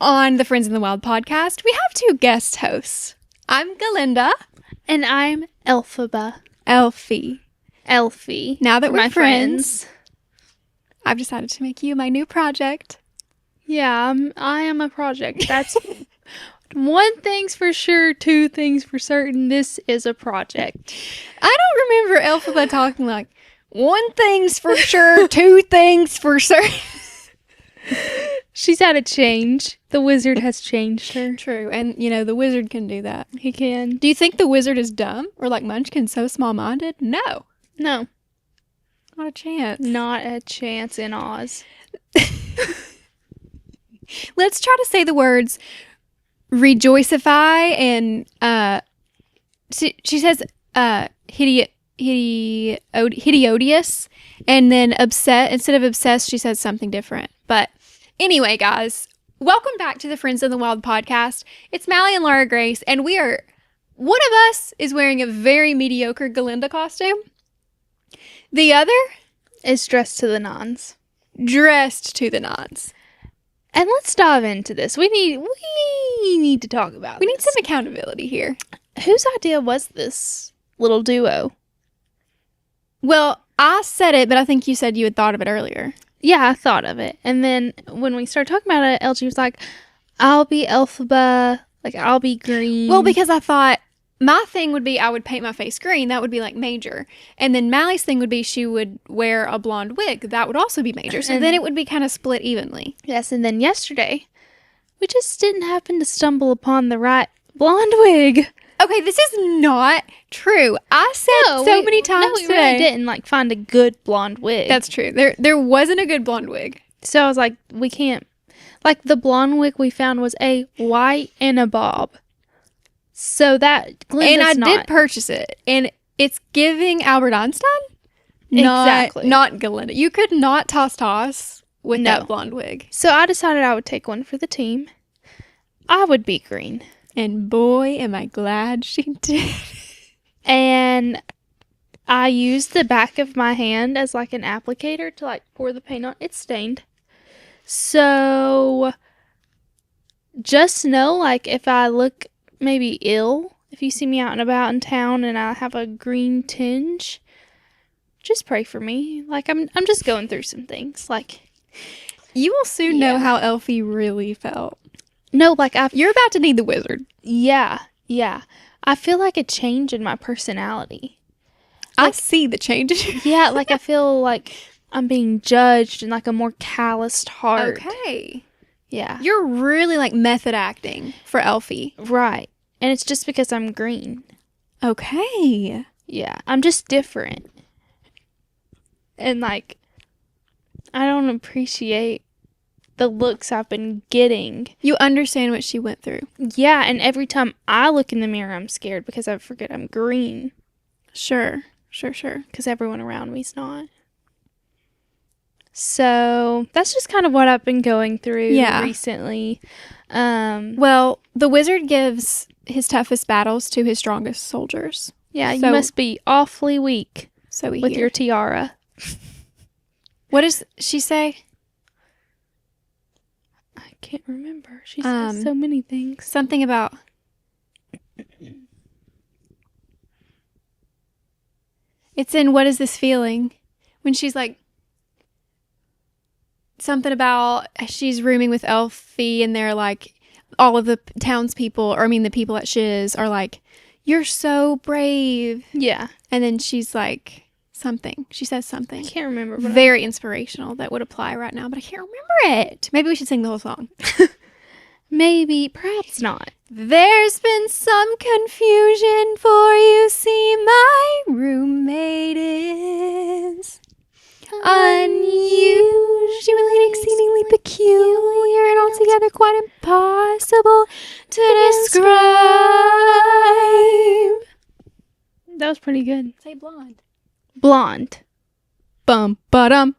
on the Friends in the Wild podcast, we have 2 guest hosts. I'm Galinda. And I'm Elphaba. Elphie. Now that for we're friends, I've decided to make you my new project. Yeah, I am a project. That's one thing's for sure, 2 things for certain. This is a project. I don't remember Elphaba talking like, 1 thing's for sure, 2 things for certain. She's had a change. The wizard has changed her. True, and the wizard can do that. He can. Do you think the wizard is dumb? Or like Munchkin, so small-minded? No. No. Not a chance. Not a chance in Oz. Let's try to say the words rejoicify and she says hideous, and then upset. Instead of obsessed, she says something different. But anyway, guys, welcome back to the Friends in the Wild podcast. It's Mally and Laura Grace, and one of us is wearing a very mediocre Galinda costume. The other is dressed to the nines. Dressed to the nines. And let's dive into this. We need to talk about We need some accountability here. Whose idea was this little duo? Well, I said it, but I think you said you had thought of it earlier. Yeah, I thought of it. And then when we started talking about it, LG was like, I'll be Elphaba, like I'll be green. Well, because I thought my thing would be I would paint my face green. That would be like major. And then Mally's thing would be she would wear a blonde wig. That would also be major. So then it would be kind of split evenly. Yes, and then yesterday, we just didn't happen to stumble upon the right blonde wig. Okay, this is not true. I said many times we really didn't find a good blonde wig. That's true. There wasn't a good blonde wig. So I was like, we can't. Like the blonde wig we found was a white and a bob. So that Glinda's and I did purchase it, and it's giving Albert Einstein. Exactly. Not Galinda. You could not toss with that blonde wig. So I decided I would take one for the team. I would be green. And boy, am I glad she did. And I used the back of my hand as like an applicator to pour the paint on. It's stained. So just know if I look maybe ill, if you see me out and about in town and I have a green tinge, just pray for me. I'm just going through some things. You will soon know how Elphie really felt. No, you're about to need the wizard. Yeah. I feel like a change in my personality. I see the changes. Yeah, I feel like I'm being judged and a more calloused heart. Okay. Yeah. You're really method acting for Elphie. Right. And it's just because I'm green. Okay. Yeah. I'm just different. And I don't appreciate the looks I've been getting. You understand what she went through. Yeah, and every time I look in the mirror, I'm scared because I forget I'm green. Sure. Because everyone around me's not. So that's just kind of what I've been going through recently. Well, the wizard gives his toughest battles to his strongest soldiers. Yeah, you must be awfully weak with your tiara. What does she say? I can't remember. She says so many things. Something about... It's in What Is This Feeling? When she's something about she's rooming with Elphie and they're all of the townspeople, or the people at Shiz are you're so brave. Yeah. And then she's something. She says something. I can't remember. Very inspirational that would apply right now, but I can't remember it. Maybe we should sing the whole song. Maybe. Perhaps not. There's been some confusion, for you see my roommate is unusually and exceedingly peculiar and altogether quite impossible to describe. That was pretty good. Say blonde. Blonde. Bum-ba-dum.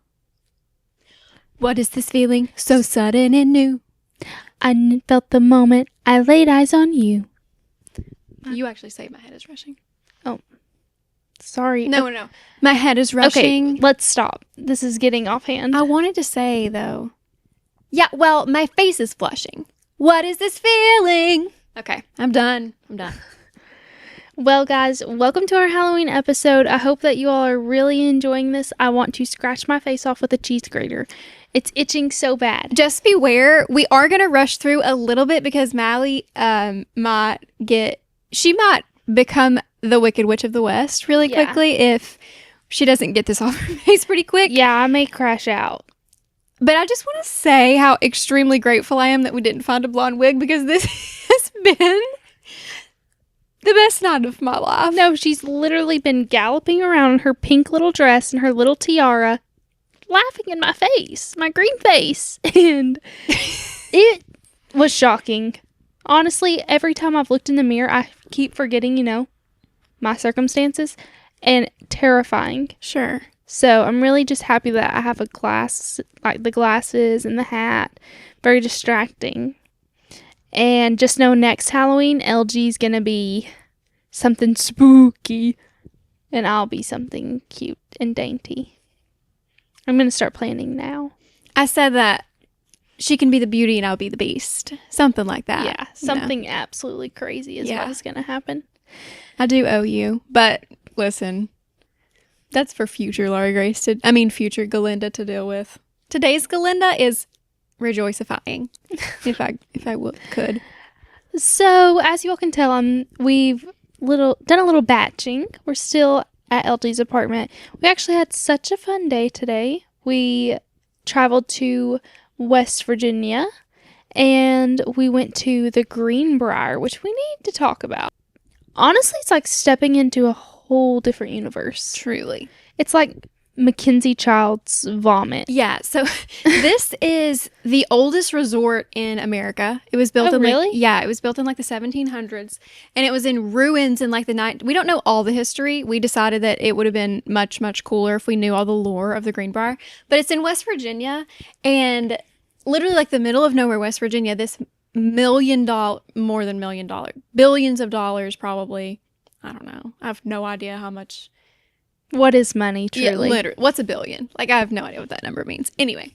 What is this feeling so sudden and new? I felt the moment I laid eyes on you. You actually say my head is rushing. Oh. Sorry. No. My head is rushing. Okay, let's stop. This is getting offhand. I wanted to say, though. Yeah, well, my face is flushing. What is this feeling? Okay, I'm done. Well, guys, welcome to our Halloween episode. I hope that you all are really enjoying this. I want to scratch my face off with a cheese grater. It's itching so bad. Just beware, we are going to rush through a little bit because Mally might become the Wicked Witch of the West really quickly if she doesn't get this off her face pretty quick. Yeah, I may crash out. But I just want to say how extremely grateful I am that we didn't find a blonde wig because this has been the best night of my life. No, she's literally been galloping around in her pink little dress and her little tiara, laughing in my face, my green face. And it was shocking. Honestly, every time I've looked in the mirror, I keep forgetting, my circumstances, and terrifying. Sure. So I'm really just happy that I have a glass, like the glasses and the hat. Very distracting. And just know next Halloween, LG's going to be something spooky. And I'll be something cute and dainty. I'm going to start planning now. I said that she can be the beauty and I'll be the beast. Something like that. Yeah, something absolutely crazy is what is going to happen. I do owe you. But listen, that's for future future Galinda to deal with. Today's Galinda is rejoicifying, if I could. So, as you all can tell, we've done a little batching. We're still at LG's apartment. We actually had such a fun day today. We traveled to West Virginia, and we went to the Greenbrier, which we need to talk about. Honestly, it's like stepping into a whole different universe. Truly. It's like Mackenzie Child's vomit. Yeah, so this is the oldest resort in America. It was built it was built in like the 1700s, and it was in ruins in like the night. We don't know all the history. We decided that it would have been much, much cooler if we knew all the lore of the Greenbrier. But it's in West Virginia, and literally like the middle of nowhere, West Virginia, this more than $1 million, billions of dollars probably. I don't know. I have no idea how much. What is money, truly? Yeah, literally. What's a billion? Like, I have no idea what that number means. Anyway.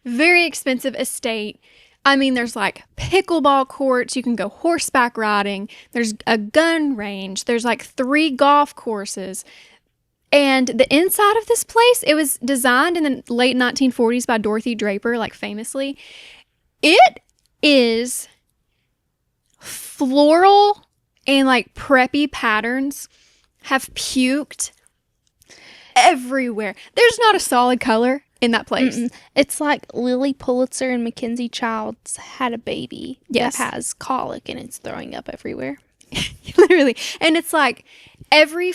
Very expensive estate. I mean, there's like pickleball courts. You can go horseback riding. There's a gun range. There's like 3 golf courses. And the inside of this place, it was designed in the late 1940s by Dorothy Draper, like famously. It is floral and like preppy patterns have puked everywhere. There's not a solid color in that place. Mm-mm. It's like Lily Pulitzer and Mackenzie Childs had a baby that has colic and it's throwing up everywhere. Literally. And it's like every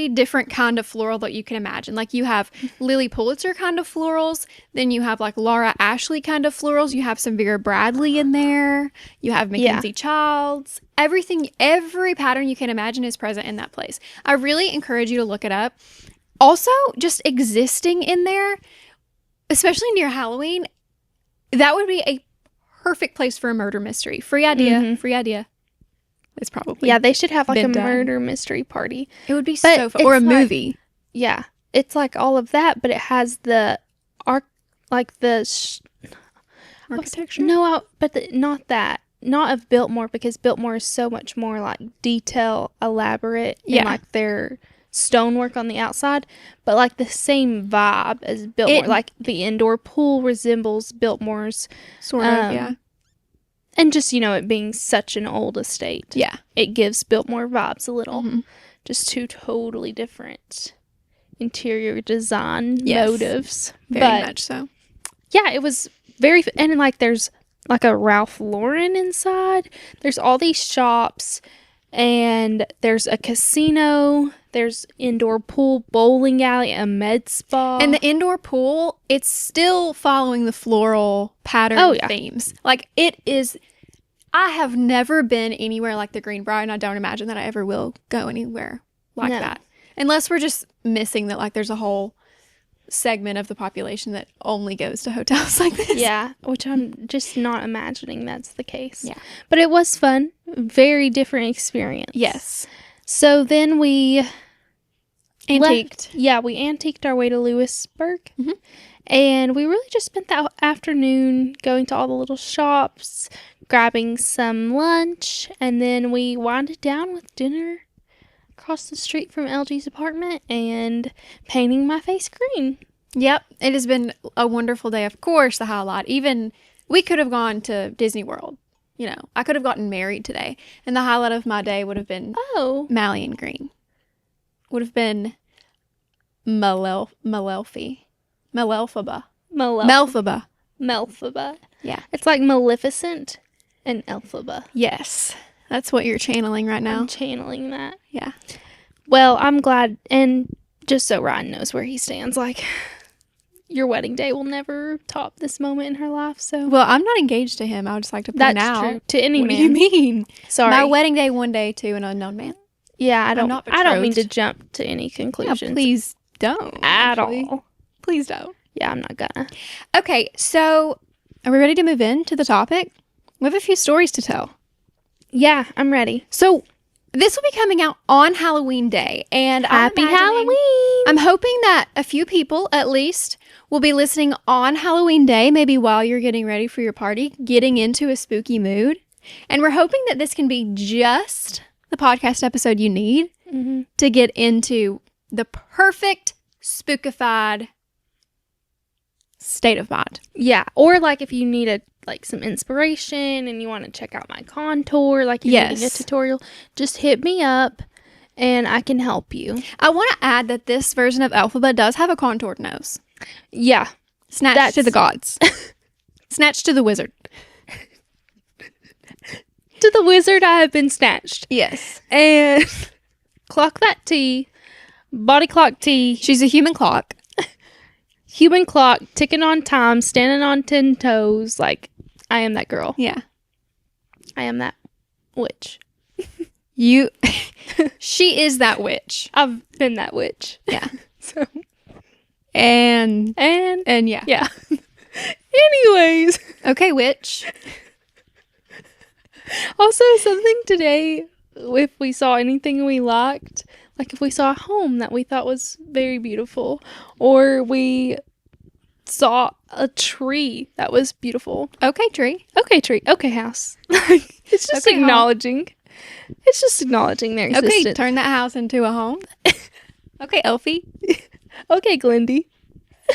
different kind of floral that you can imagine. Like you have Lily Pulitzer kind of florals, then you have like Laura Ashley kind of florals, you have some Vera Bradley in there, you have Mackenzie Childs. Every pattern you can imagine is present in that place. I really encourage you to look it up. Also, just existing in there, especially near Halloween, that would be a perfect place for a murder mystery. Free idea. Mm-hmm. Free idea. It's probably they should have like a murder mystery party. It would be so fun. Or a movie. Yeah, it's like all of that, but it has the architecture. Not that. Not of Biltmore, because Biltmore is so much more like detail, elaborate, and like their stonework on the outside, but like the same vibe as Biltmore. Like the indoor pool resembles Biltmore's sort of, and just it being such an old estate, it gives Biltmore vibes a little. Mm-hmm. Just 2 totally different interior design motives, very much so. Yeah, it was very, and like there's like a Ralph Lauren inside. There's all these shops, and there's a casino. There's indoor pool, bowling alley, a med spa. And the indoor pool, it's still following the floral pattern themes. Like it is. I have never been anywhere like the Greenbrier, and I don't imagine that I ever will go anywhere like that. Unless we're just missing that, like there's a whole segment of the population that only goes to hotels like this. Yeah, which I'm just not imagining that's the case. Yeah. But it was fun. Very different experience. Yes. So then we antiqued. We antiqued our way to Lewisburg. Mm-hmm. And we really just spent that afternoon going to all the little shops, grabbing some lunch, and then we winded down with dinner across the street from LG's apartment and painting my face green. Yep, it has been a wonderful day. Of course, the highlight. Even we could have gone to Disney World. You know, I could have gotten married today, and the highlight of my day would have been Mally and Green. Would have been Melphaba. Yeah. It's like Maleficent and Elphaba. Yes. That's what you're channeling right now. I'm channeling that. Yeah. Well, I'm glad, and just so Ryan knows where he stands, like, your wedding day will never top this moment in her life, so. Well, I'm not engaged to him. I would just like to point out. That's true. To any man. What do you mean? Sorry. My wedding day one day to an unknown man. Yeah, I don't mean to jump to any conclusions. Yeah, please don't. At all. Please don't. Yeah, I'm not gonna. Okay, so are we ready to move into the topic? We have a few stories to tell. Yeah, I'm ready. So this will be coming out on Halloween Day, and Happy Halloween! I'm hoping that a few people, at least, will be listening on Halloween Day, maybe while you're getting ready for your party, getting into a spooky mood. And we're hoping that this can be just the podcast episode you need to get into the perfect spookified state of mind. Yeah, or like if you need some inspiration and you want to check out my contour, like you're needing a tutorial, just hit me up and I can help you. I want to add that this version of Elphaba does have a contoured nose. Yeah. Snatched to the gods. Snatched to the wizard. To the wizard I have been snatched. Yes. And clock that T. Body clock T. She's a human clock. Human clock, ticking on time, standing on 10 toes. Like, I am that girl. Yeah. I am that witch. She is that witch. I've been that witch. Yeah. So. And yeah. Yeah. Anyways. Okay, witch. Also, something today, if we saw anything we liked, like if we saw a home that we thought was very beautiful, or we saw a tree that was beautiful. Okay, tree. Okay, tree. Okay, house. It's just acknowledging. Home. It's just acknowledging their existence. Okay, turn that house into a home. Okay, Elfie. Okay, Glindy.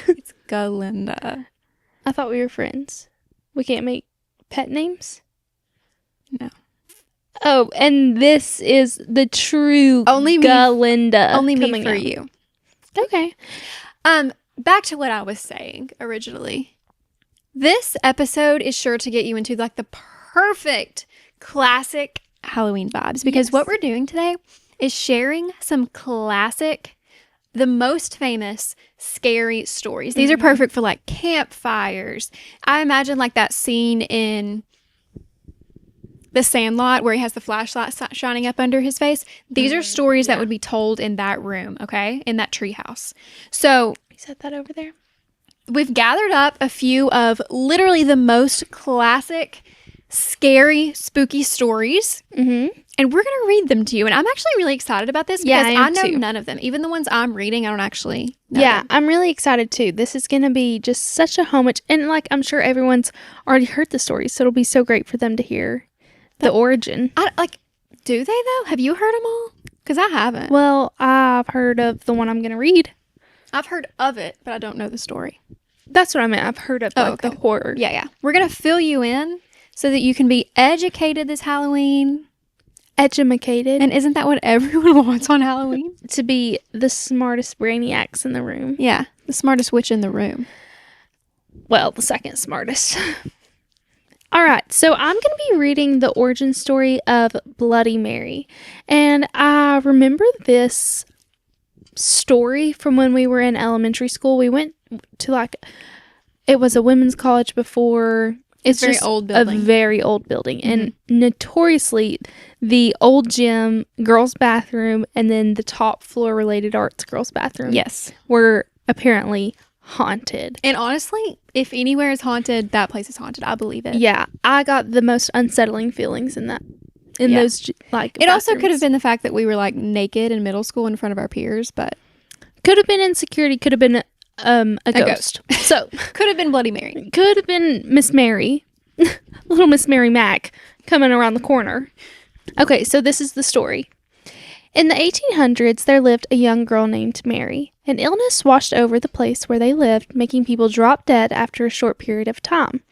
It's Galinda. I thought we were friends. We can't make pet names? No. Oh, and this is the true Galinda. Only me for you. Okay. Back to what I was saying originally. This episode is sure to get you into like the perfect classic Halloween vibes because what we're doing today is sharing some classic, the most famous scary stories. These are perfect for like campfires. I imagine like that scene in The Sandlot where he has the flashlight shining up under his face. These are stories that would be told in that room, okay? In that treehouse. So, you set that over there? We've gathered up a few of literally the most classic, scary, spooky stories. Mm-hmm. And we're going to read them to you. And I'm actually really excited about this because I know none of them. Even the ones I'm reading, I don't actually know them. I'm really excited too. This is going to be just such a homage. And like, I'm sure everyone's already heard the stories, so it'll be so great for them to hear the origin. Do they though? Have you heard them all? Because I haven't. Well, I've heard of the one I'm going to read. I've heard of it, but I don't know the story. That's what I meant. I've heard of the horror. Yeah. We're going to fill you in so that you can be educated this Halloween. Edumacated. And isn't that what everyone wants on Halloween? To be the smartest brainiacs in the room. Yeah, the smartest witch in the room. Well, the second smartest. All right, so I'm going to be reading the origin story of Bloody Mary. And I remember this story from when we were in elementary school. We went to it was a women's college before. It's very just old building. A very old building. Mm-hmm. And notoriously, the old gym, girls' bathroom, and then the top floor related arts girls' bathroom. Yes. Were apparently haunted. And honestly, if anywhere is haunted, that place is haunted. I believe it. Yeah. I got the most unsettling feelings in those, It bathrooms. also could have been the fact that we were, naked in middle school in front of our peers, but... Could have been insecurity. Could have been a ghost. So Could have been Bloody Mary. could have been Miss Mary, little Miss Mary Mac, coming around the corner. Okay, so this is the story. In the 1800s, there lived a young girl named Mary. An illness washed over the place where they lived, making people drop dead after a short period of time.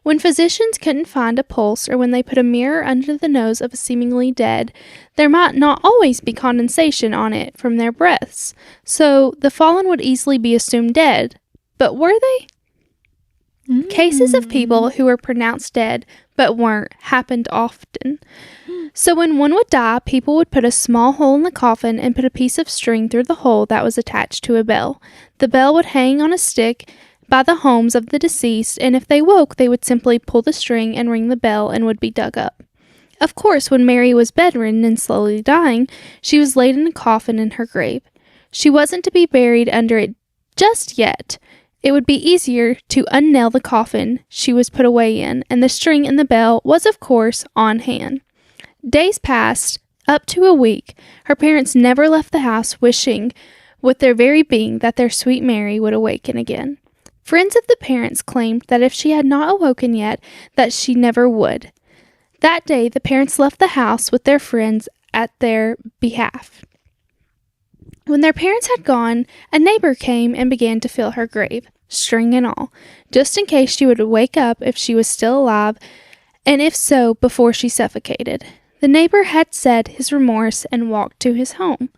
When physicians couldn't find a pulse, or when they put a mirror under the nose of a seemingly dead, there might not always be condensation on it from their breaths, so the fallen would easily be assumed dead. But were they? Cases of people who were pronounced dead but weren't happened often. So when one would die, people would put a small hole in the coffin and put a piece of string through the hole that was attached to a bell. The bell would hang on a stick by the homes of the deceased, and if they woke, they would simply pull the string and ring the bell and would be dug up. Of course, when Mary was bedridden and slowly dying, she was laid in a coffin in her grave. She wasn't to be buried under it just yet. It would be easier to unnail the coffin she was put away in, and the string and the bell was, of course, on hand. Days passed, up to a week. Her parents never left the house, wishing with their very being that their sweet Mary would awaken again. Friends of the parents claimed that if she had not awoken yet, that she never would. That day, the parents left the house with their friends at their behalf. When their parents had gone, a neighbor came and began to fill her grave, string and all, just in case she would wake up if she was still alive, and if so, before she suffocated. The neighbor had said his remorse and walked to his home.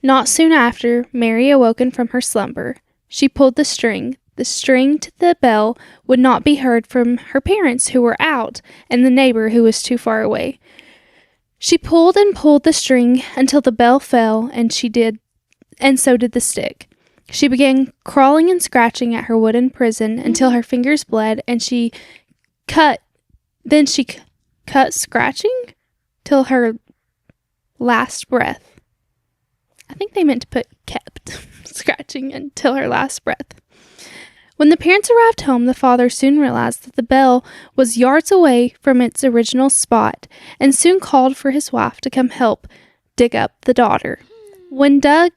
Not soon after, Mary awoken from her slumber. She pulled the string. The string to the bell would not be heard from her parents who were out and the neighbor who was too far away. She pulled and pulled the string until the bell fell, and so did the stick. She began crawling and scratching at her wooden prison until her fingers bled, and she cut scratching till her last breath. I think they meant to put kept scratching until her last breath. When the parents arrived home, the father soon realized that the bell was yards away from its original spot, and soon called for his wife to come help dig up the daughter. When dug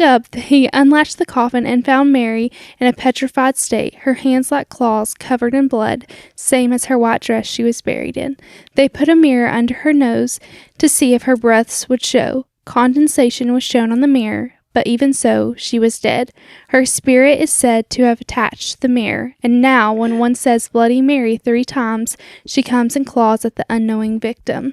up, he unlatched the coffin and found Mary in a petrified state, her hands like claws covered in blood, same as her white dress she was buried in. They put a mirror under her nose to see if her breaths would show. Condensation was shown on the mirror, but even so, she was dead. Her spirit is said to have attached the mirror, and now when one says Bloody Mary 3 times, she comes and claws at the unknowing victim.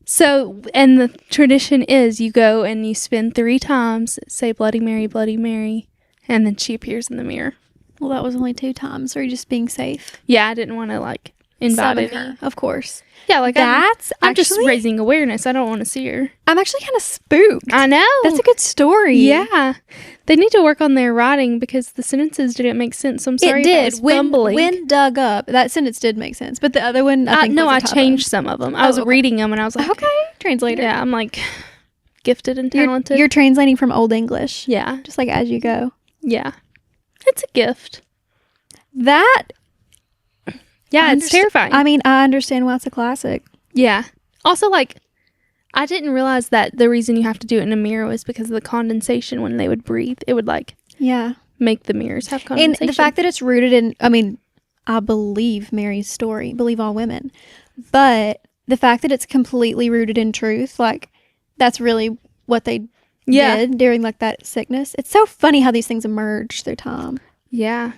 So, and the tradition is you go and you spin 3 times, say Bloody Mary, and then she appears in the mirror. Well, that was only 2 times. Are you just being safe? Yeah, I didn't want to, invite her. Of course. Yeah, I'm just actually raising awareness. I don't want to see her. I'm actually kind of spooked. I know. That's a good story. Yeah. They need to work on their writing because the sentences didn't make sense. So I'm sorry. It did. If I was fumbling. When dug up, that sentence did make sense. But the other one, I changed some of them. I was reading them and I was like, okay, translator. Yeah, I'm gifted and talented. You're translating from Old English. Yeah. Just as you go. Yeah. It's a gift. Yeah, it's terrifying. I mean, I understand why it's a classic. Yeah. Also, I didn't realize that the reason you have to do it in a mirror was because of the condensation when they would breathe. It would, make the mirrors have condensation. And the fact that it's rooted in, I believe Mary's story, believe all women. But the fact that it's completely rooted in truth, that's really what they did during, that sickness. It's so funny how these things emerge through time. Yeah.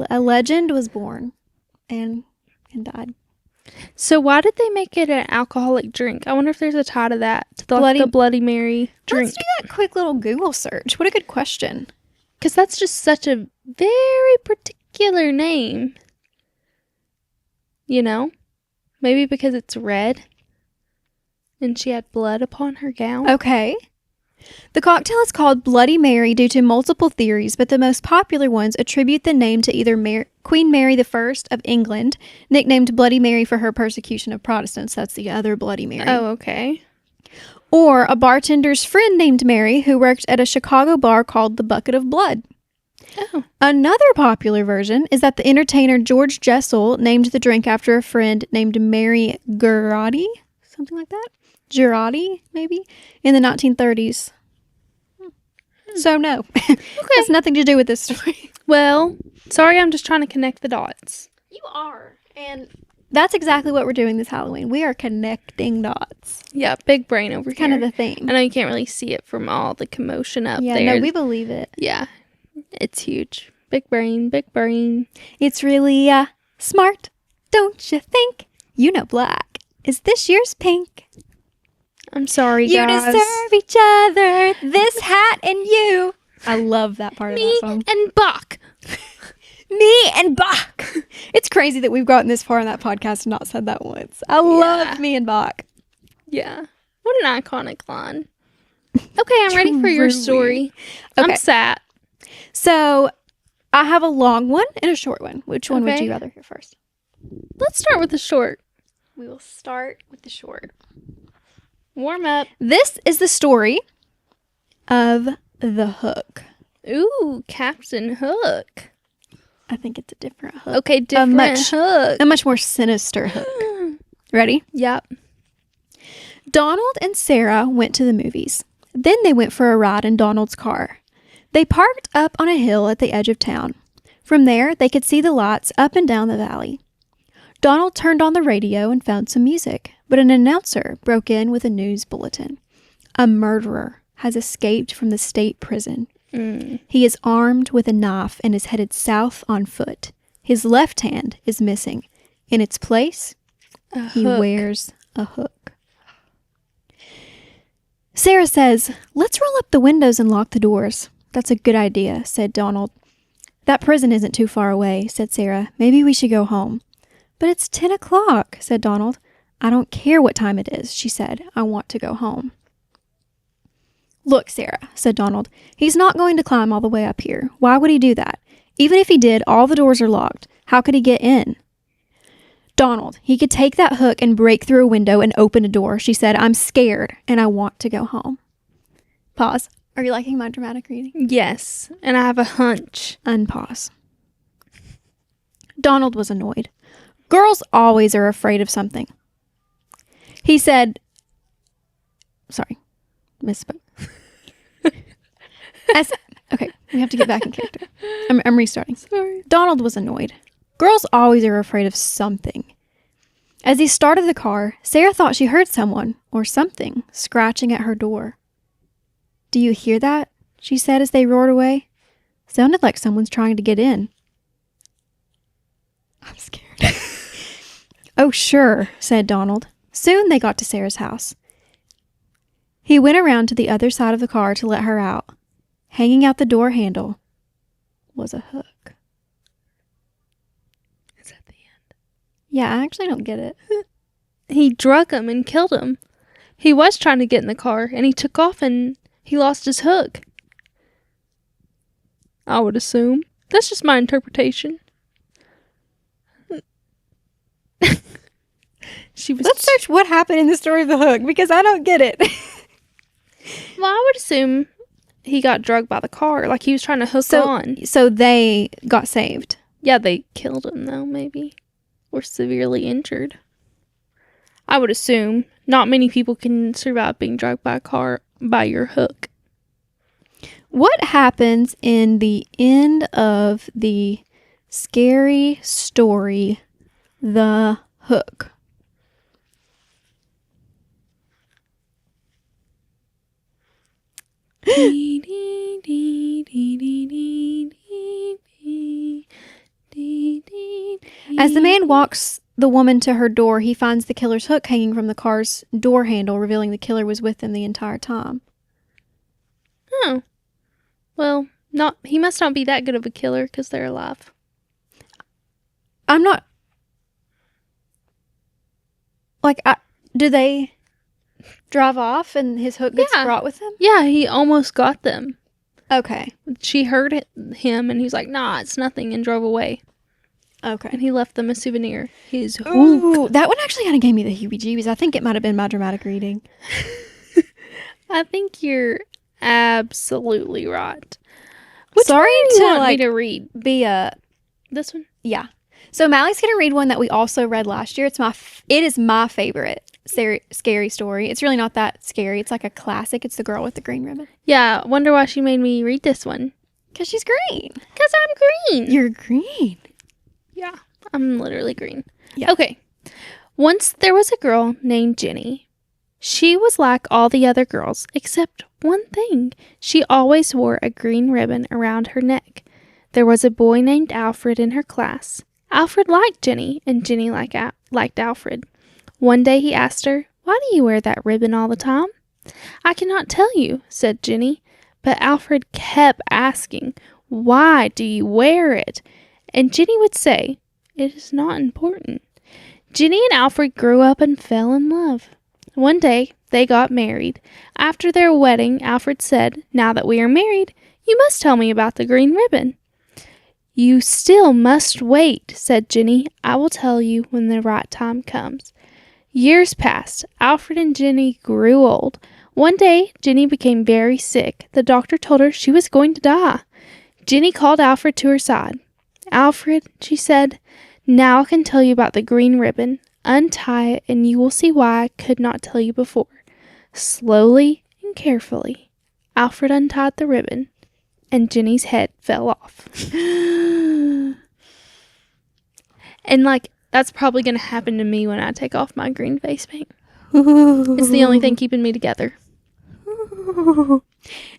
A legend was born and died. So why did they make it an alcoholic drink? I wonder if there's a tie to that. The Bloody Mary drink. Let's do that quick little Google search. What a good question. Because that's just such a very particular name. You know? Maybe because it's red. And she had blood upon her gown. Okay. The cocktail is called Bloody Mary due to multiple theories, but the most popular ones attribute the name to either Queen Mary I of England, nicknamed Bloody Mary for her persecution of Protestants. That's the other Bloody Mary. Oh, okay. Or a bartender's friend named Mary who worked at a Chicago bar called the Bucket of Blood. Oh. Another popular version is that the entertainer George Jessel named the drink after a friend named Mary Girardi, something like that. Girardi, maybe, in the 1930s. So no. Okay. Has nothing to do with this story. Well, sorry, I'm just trying to connect the dots. You are. And that's exactly what we're doing this Halloween. We are connecting dots. Yeah, big brain over here. Kind of the theme. I know you can't really see it from all the commotion up there. Yeah, no, we believe it. Yeah, it's huge. Big brain, big brain. It's really smart, don't you think? You know black. Is this year's pink? I'm sorry, You guys. deserve each other, this hat and you. I love that part of that song. Me and Bach. Me and Bach. It's crazy that we've gotten this far in that podcast and not said that once. I love me and Bach. Yeah. What an iconic line. Okay, I'm ready for your story. Okay. I'm sat. So, I have a long one and a short one. Which one would you rather hear first? Let's start with the short. We will start with the short. Warm up. This is the story of the Hook. Ooh, Captain Hook. I think it's a different hook. Okay, different hook. A much more sinister hook. Ready? Yep. Donald and Sarah went to the movies. Then they went for a ride in Donald's car. They parked up on a hill at the edge of town. From there, they could see the lights up and down the valley. Donald turned on the radio and found some music, but an announcer broke in with a news bulletin. A murderer has escaped from the state prison. He is armed with a knife and is headed south on foot. His left hand is missing. In its place, he wears a hook. Sarah says, "Let's roll up the windows and lock the doors." "That's a good idea," said Donald. "That prison isn't too far away," said Sarah. "Maybe we should go home." "But it's 10 o'clock, said Donald. "I don't care what time it is," she said. "I want to go home." "Look, Sarah," said Donald. "He's not going to climb all the way up here. Why would he do that? Even if he did, all the doors are locked. How could he get in?" "Donald, he could take that hook and break through a window and open a door," she said. "I'm scared and I want to go home." Pause. Are you liking my dramatic reading? Yes, and I have a hunch. Unpause. Donald was annoyed. Girls always are afraid of something. He said, sorry, misspoke. Okay, we have to get back in character. I'm restarting. Sorry. Donald was annoyed. Girls always are afraid of something. As he started the car, Sarah thought she heard someone or something scratching at her door. "Do you hear that?" she said as they roared away. "Sounded like someone's trying to get in." I'm scared. "Oh, sure," said Donald. Soon they got to Sarah's house. He went around to the other side of the car to let her out. Hanging out the door handle was a hook. Is that the end? Yeah, I actually don't get it. He drug him and killed him. He was trying to get in the car, and he took off, and he lost his hook. I would assume. That's just my interpretation. Let's search what happened in the story of the hook, because I don't get it. Well, I would assume he got drugged by the car. Like, he was trying to hook on. So they got saved. Yeah, they killed him, though, maybe. Or severely injured. I would assume. Not many people can survive being drugged by a car by your hook. What happens in the end of the scary story, The Hook? As the man walks the woman to her door, he finds the killer's hook hanging from the car's door handle, revealing the killer was with them the entire time. Oh. Well, he must not be that good of a killer because they're alive. I'm not... Like, do they drive off and his hook gets brought with him? Yeah, he almost got them. Okay. She heard him and he was like, "Nah, it's nothing," and drove away. Okay. And he left them a souvenir. His hook. Ooh, that one actually kind of gave me the heebie-jeebies. I think it might have been my dramatic reading. I think you're absolutely right. Sorry to want me to read. This one? Yeah. So Mally's going to read one that we also read last year. It is my favorite. scary story. It's really not that scary. It's like a classic. It's The Girl with the Green Ribbon. Yeah, wonder why she made me read this one. Because she's green. Because I'm green. You're green. Yeah, I'm literally green. Yeah. Okay. Once there was a girl named Jenny. She was like all the other girls, except one thing. She always wore a green ribbon around her neck. There was a boy named Alfred in her class. Alfred liked Jenny, and Jenny liked Alfred. One day he asked her, "Why do you wear that ribbon all the time?" "I cannot tell you," said Jenny. But Alfred kept asking, "Why do you wear it?" And Jenny would say, "It is not important." Jenny and Alfred grew up and fell in love. One day, they got married. After their wedding, Alfred said, "Now that we are married, you must tell me about the green ribbon." "You still must wait," said Jenny. "I will tell you when the right time comes." Years passed. Alfred and Jenny grew old. One day, Jenny became very sick. The doctor told her she was going to die. Jenny called Alfred to her side. "Alfred," she said, "now I can tell you about the green ribbon. Untie it, and you will see why I could not tell you before." Slowly and carefully, Alfred untied the ribbon, and Jenny's head fell off. And, that's probably going to happen to me when I take off my green face paint. It's the only thing keeping me together.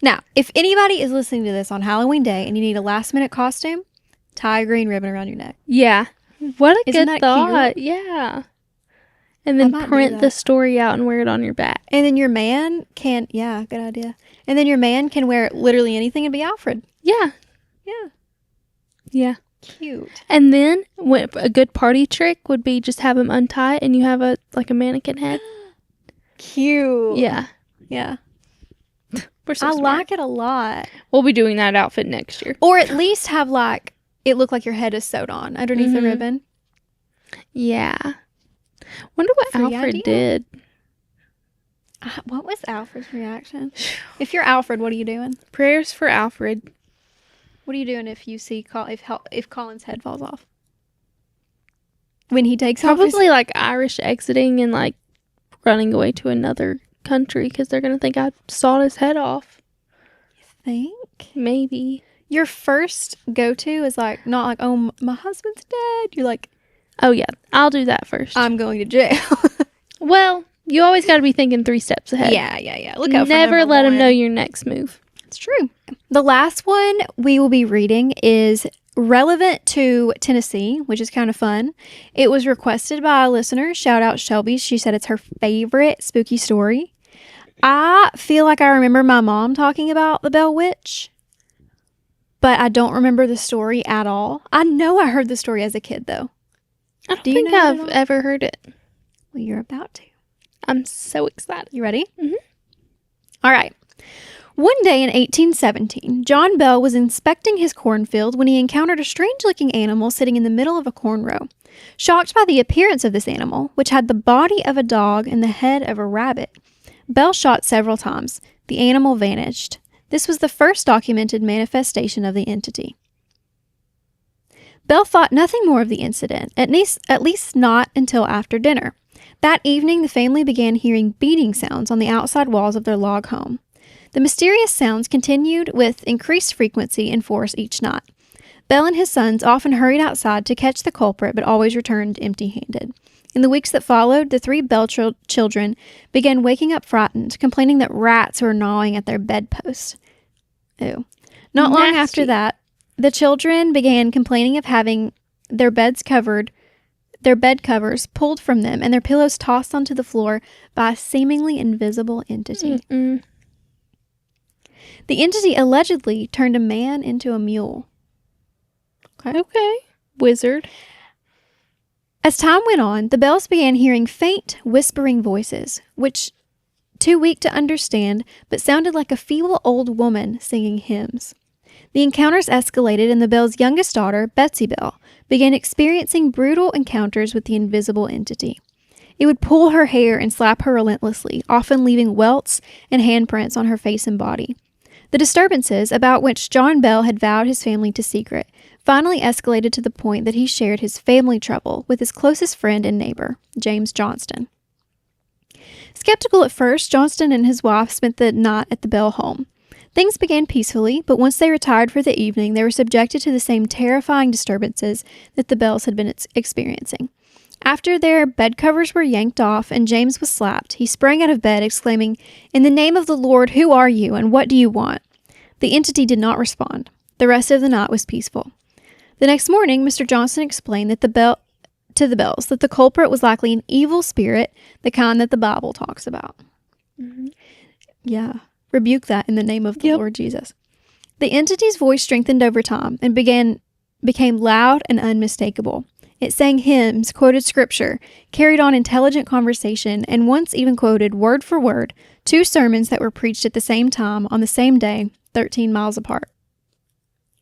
Now, if anybody is listening to this on Halloween Day and you need a last-minute costume, tie a green ribbon around your neck. Yeah. What a Isn't good that thought. cute? Yeah. And then might do print the that. story out and wear it on your back. And then your man can, yeah, good idea. And then your man can wear literally anything and be Alfred. Yeah. Yeah. Yeah. Cute. And then a good party trick would be just have him untie it and you have a mannequin head. Cute. Yeah. Yeah. We're so I smart. like it a lot. We'll be doing that outfit next year. Or at least have it look like your head is sewed on underneath the ribbon. Yeah. Wonder what Free Alfred idea. did. What was Alfred's reaction? If you're Alfred, what are you doing? Prayers for Alfred. What are you doing if you see if Colin's head falls off? When he takes off his... Probably Irish exiting and running away to another country because they're going to think I sawed his head off. think? Maybe. Your first go-to is not oh, my husband's dead. You're like, Oh, yeah. I'll do that first. I'm going to jail. Well, you always got to be thinking 3 steps ahead. Yeah. Look out for Never number let him one. know your next move. It's true. The last one we will be reading is relevant to Tennessee, which is kind of fun. It was requested by a listener. Shout out Shelby. She said it's her favorite spooky story. I feel like I remember my mom talking about the Bell Witch, but I don't remember the story at all. I know I heard the story as a kid, though. I don't Do you think know it at I've all? ever heard it. Well, you're about to. I'm so excited. You ready? Mhm. All right. One day in 1817, John Bell was inspecting his cornfield when he encountered a strange-looking animal sitting in the middle of a corn row. Shocked by the appearance of this animal, which had the body of a dog and the head of a rabbit, Bell shot several times. The animal vanished. This was the first documented manifestation of the entity. Bell thought nothing more of the incident, at least not until after dinner. That evening, the family began hearing beating sounds on the outside walls of their log home. The mysterious sounds continued with increased frequency and force each night. Bell and his sons often hurried outside to catch the culprit, but always returned empty-handed. In the weeks that followed, the 3 Bell children began waking up frightened, complaining that rats were gnawing at their bedposts. Ew. Not long after that, the children began complaining of having their bed covers pulled from them and their pillows tossed onto the floor by a seemingly invisible entity. Mm-mm. The entity allegedly turned a man into a mule. Okay. Wizard. As time went on, the Bells began hearing faint, whispering voices, which too weak to understand, but sounded like a feeble old woman singing hymns. The encounters escalated, and the Bells' youngest daughter, Betsy Bell, began experiencing brutal encounters with the invisible entity. It would pull her hair and slap her relentlessly, often leaving welts and handprints on her face and body. The disturbances, about which John Bell had vowed his family to secret, finally escalated to the point that he shared his family trouble with his closest friend and neighbor, James Johnston. Skeptical at first, Johnston and his wife spent the night at the Bell home. Things began peacefully, but once they retired for the evening, they were subjected to the same terrifying disturbances that the Bells had been experiencing. After their bed covers were yanked off and James was slapped, he sprang out of bed, exclaiming, "In the name of the Lord, who are you, and what do you want?" The entity did not respond. The rest of the night was peaceful. The next morning, Mr. Johnston explained to the Bells that the culprit was likely an evil spirit, the kind that the Bible talks about. Mm-hmm. Yeah, rebuke that in the name of the Lord Jesus. The entity's voice strengthened over time and became loud and unmistakable. It sang hymns, quoted scripture, carried on intelligent conversation, and once even quoted, word for word, 2 sermons that were preached at the same time on the same day, 13 miles apart.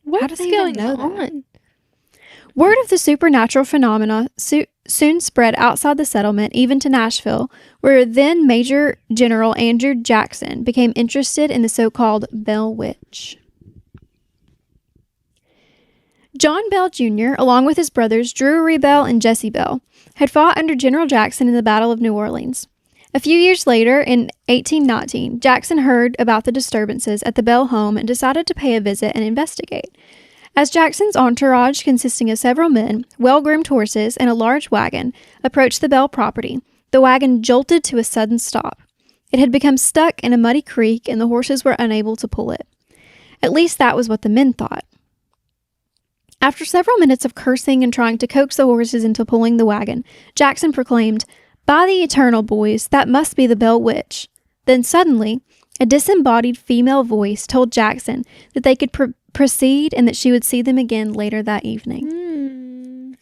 What's going on? Word of the supernatural phenomena soon spread outside the settlement, even to Nashville, where then Major General Andrew Jackson became interested in the so-called Bell Witch. John Bell Jr., along with his brothers Drury Bell and Jesse Bell, had fought under General Jackson in the Battle of New Orleans. A few years later, in 1819, Jackson heard about the disturbances at the Bell home and decided to pay a visit and investigate. As Jackson's entourage, consisting of several men, well-groomed horses, and a large wagon, approached the Bell property, the wagon jolted to a sudden stop. It had become stuck in a muddy creek, and the horses were unable to pull it. At least that was what the men thought. After several minutes of cursing and trying to coax the horses into pulling the wagon, Jackson proclaimed, "By the eternal, boys, that must be the Bell Witch." Then suddenly, a disembodied female voice told Jackson that they could proceed and that she would see them again later that evening.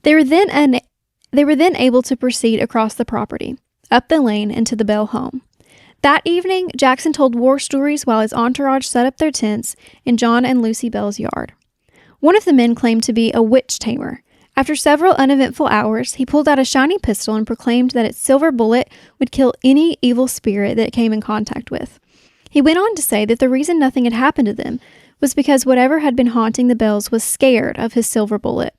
They were then able to proceed across the property, up the lane, and to the Bell home. That evening, Jackson told war stories while his entourage set up their tents in John and Lucy Bell's yard. One of the men claimed to be a witch tamer. After several uneventful hours, he pulled out a shiny pistol and proclaimed that its silver bullet would kill any evil spirit that it came in contact with. He went on to say that the reason nothing had happened to them was because whatever had been haunting the Bells was scared of his silver bullet.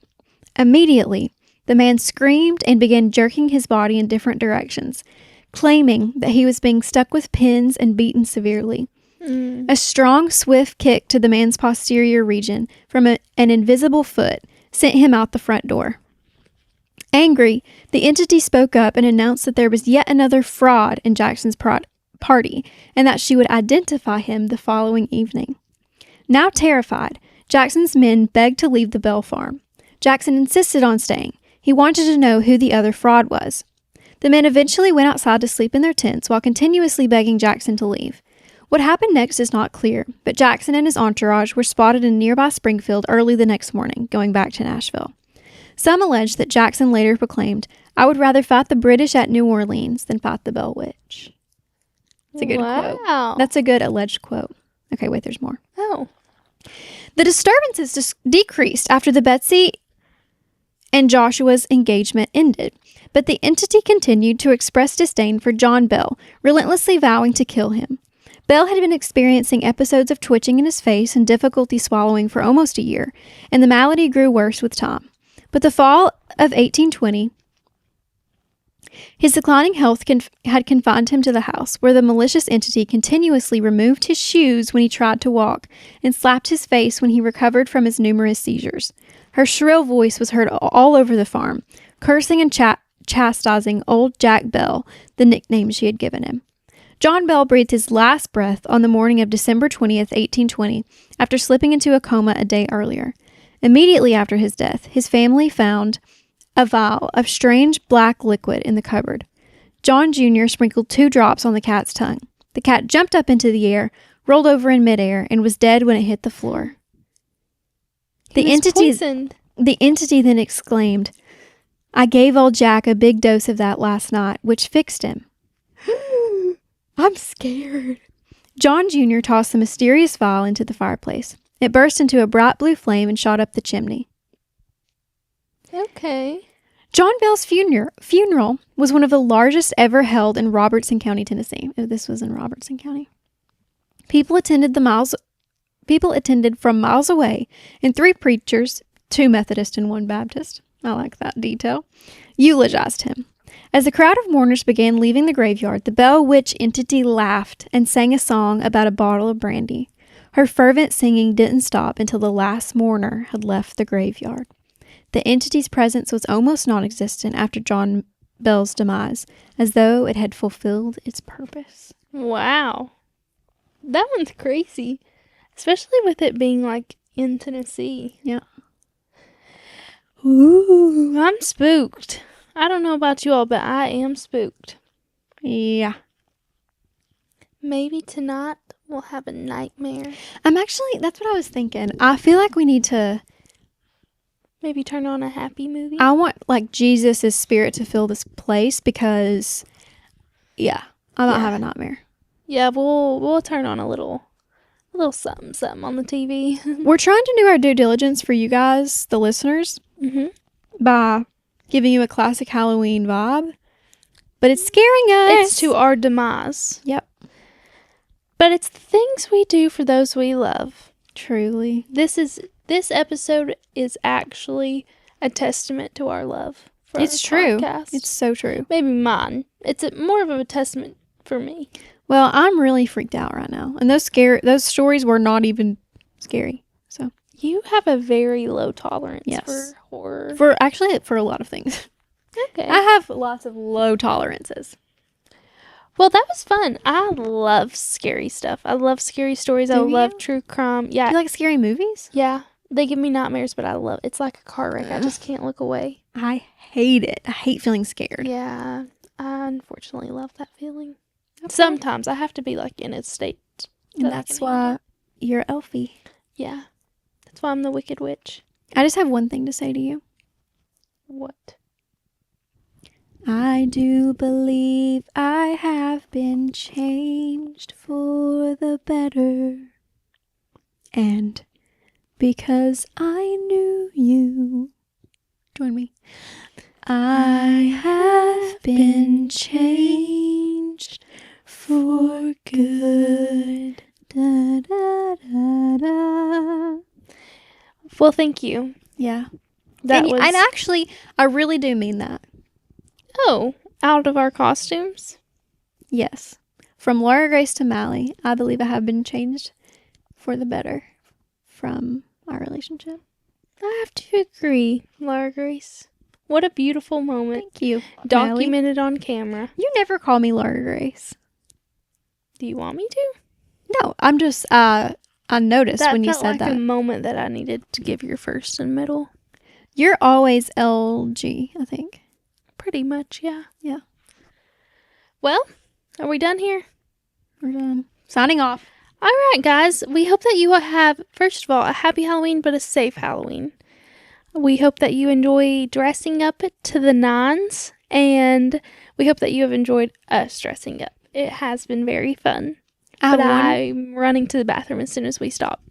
Immediately, the man screamed and began jerking his body in different directions, claiming that he was being stuck with pins and beaten severely. A strong, swift kick to the man's posterior region from an invisible foot sent him out the front door. Angry, the entity spoke up and announced that there was yet another fraud in Jackson's party and that she would identify him the following evening. Now terrified, Jackson's men begged to leave the Bell farm. Jackson insisted on staying. He wanted to know who the other fraud was. The men eventually went outside to sleep in their tents while continuously begging Jackson to leave. What happened next is not clear, but Jackson and his entourage were spotted in nearby Springfield early the next morning, going back to Nashville. Some allege that Jackson later proclaimed, "I would rather fight the British at New Orleans than fight the Bell Witch." That's a good quote. That's a good alleged quote. Okay, wait, there's more. Oh. The disturbances decreased after the Betsy and Joshua's engagement ended, but the entity continued to express disdain for John Bell, relentlessly vowing to kill him. Bell had been experiencing episodes of twitching in his face and difficulty swallowing for almost a year, and the malady grew worse with time. But the fall of 1820, his declining health had confined him to the house, where the malicious entity continuously removed his shoes when he tried to walk and slapped his face when he recovered from his numerous seizures. Her shrill voice was heard all over the farm, cursing and chastising old Jack Bell, the nickname she had given him. John Bell breathed his last breath on the morning of December 20th, 1820, after slipping into a coma a day earlier. Immediately after his death, his family found a vial of strange black liquid in the cupboard. John Jr. sprinkled 2 drops on the cat's tongue. The cat jumped up into the air, rolled over in midair, and was dead when it hit the floor. The entity then exclaimed, "I gave old Jack a big dose of that last night, which fixed him." I'm scared. John Jr. tossed the mysterious vial into the fireplace. It burst into a bright blue flame and shot up the chimney. Okay. John Bell's funeral was one of the largest ever held in Robertson County, Tennessee. Oh, this was in Robertson County. People attended from miles away, and 3 preachers, 2 Methodist and 1 Baptist, I like that detail, eulogized him. As the crowd of mourners began leaving the graveyard, the Bell Witch entity laughed and sang a song about a bottle of brandy. Her fervent singing didn't stop until the last mourner had left the graveyard. The entity's presence was almost non-existent after John Bell's demise, as though it had fulfilled its purpose. Wow. That one's crazy. Especially with it being, like, in Tennessee. Yeah. Ooh, I'm spooked. I don't know about you all, but I am spooked. Yeah. Maybe tonight we'll have a nightmare. That's what I was thinking. I feel like we need to... Maybe turn on a happy movie. I want, like, Jesus' spirit to fill this place because, yeah, I might have a nightmare. Yeah, we'll turn on a little something on the TV. We're trying to do our due diligence for you guys, the listeners, by giving you a classic Halloween vibe, but it's scaring us. It's to our demise. Yep. But it's the things we do for those we love. Truly. This episode is actually a testament to our love for It's our true. podcast. It's so true. Maybe mine. It's more of a testament for me. Well, I'm really freaked out right now. And those stories were not even scary. So You have a very low tolerance Yes. for horror. for a lot of things. Okay. I have lots of low tolerances. Well, that was fun. I love scary stuff. I love scary stories. I Do love you? true crime. Yeah. Do you like scary movies? Yeah. They give me nightmares, but I love it. It's like a car wreck. I just can't look away. I hate it. I hate feeling scared. Yeah. I unfortunately love that feeling. Okay. Sometimes I have to be like in a state. And that I that's can handle. why you're Elphie. Yeah. That's why I'm the Wicked Witch. I just have one thing to say to you. What? I do believe I have been changed for the better. And because I knew you, join me. I have been changed for good. Da, da, da, da. Well, thank you. Yeah. That and actually, I really do mean that. Oh, out of our costumes? Yes. From Laura Grace to Mally, I believe I have been changed for the better from our relationship. I have to agree, Laura Grace. What a beautiful moment. Thank you. Documented on camera. You never call me Laura Grace. Do you want me to? No, I'm just, I noticed when you said That felt like that. a moment that I needed to give your first and middle. You're always LG, I think. Pretty much, yeah. Yeah. Well, are we done here? We're done. Signing off. All right, guys. We hope that you have, first of all, a happy Halloween, but a safe Halloween. We hope that you enjoy dressing up to the nines, and we hope that you have enjoyed us dressing up. It has been very fun. I'm running to the bathroom as soon as we stop.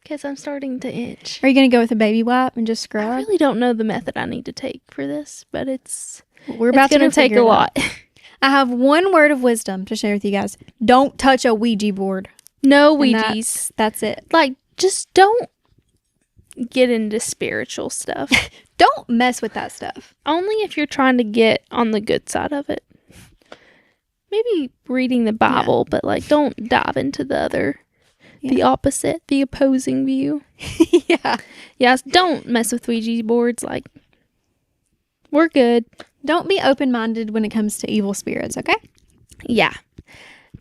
Because I'm starting to itch. Are you going to go with a baby wipe and just I scrub? really don't know the method I need to take for this, but it's We're about going to take a lot. I have one word of wisdom to share with you guys. Don't touch a Ouija board. No And Ouijas. That's it. Like, just don't get into spiritual stuff. Don't mess with that stuff. Only if you're trying to get on the good side of it. Maybe reading the Bible, but like don't dive into the opposite, the opposing view. Yeah. Yes, don't mess with Ouija boards. Like, we're good. Don't be open-minded when it comes to evil spirits, okay? Yeah.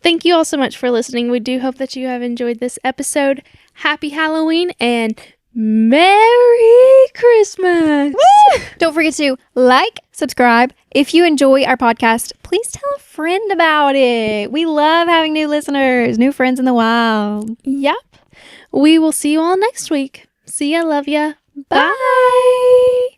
Thank you all so much for listening. We do hope that you have enjoyed this episode. Happy Halloween and Merry Christmas. Woo! Don't forget to like, subscribe. If you enjoy our podcast, please tell a friend about it. We love having new listeners, new friends in the wild. Yep. We will see you all next week. See ya. Love ya. Bye. Bye.